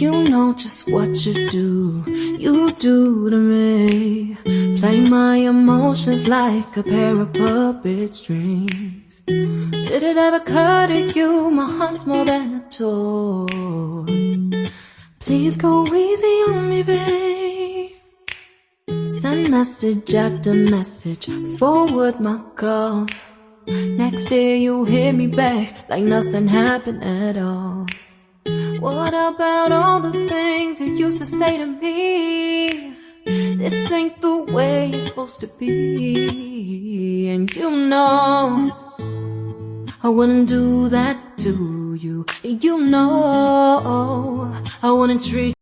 You know just what you do to me. Play my emotions like a pair of puppet strings. Did it ever occur to you my heart's more than a toy? Please go easy on me, babe. Send message after message, forward my calls. Next day you hit me back like nothing happened at all. What about all the things you used to say to me? This ain't the way it's supposed to be. And you know I wouldn't do that to you. You know I wouldn't treat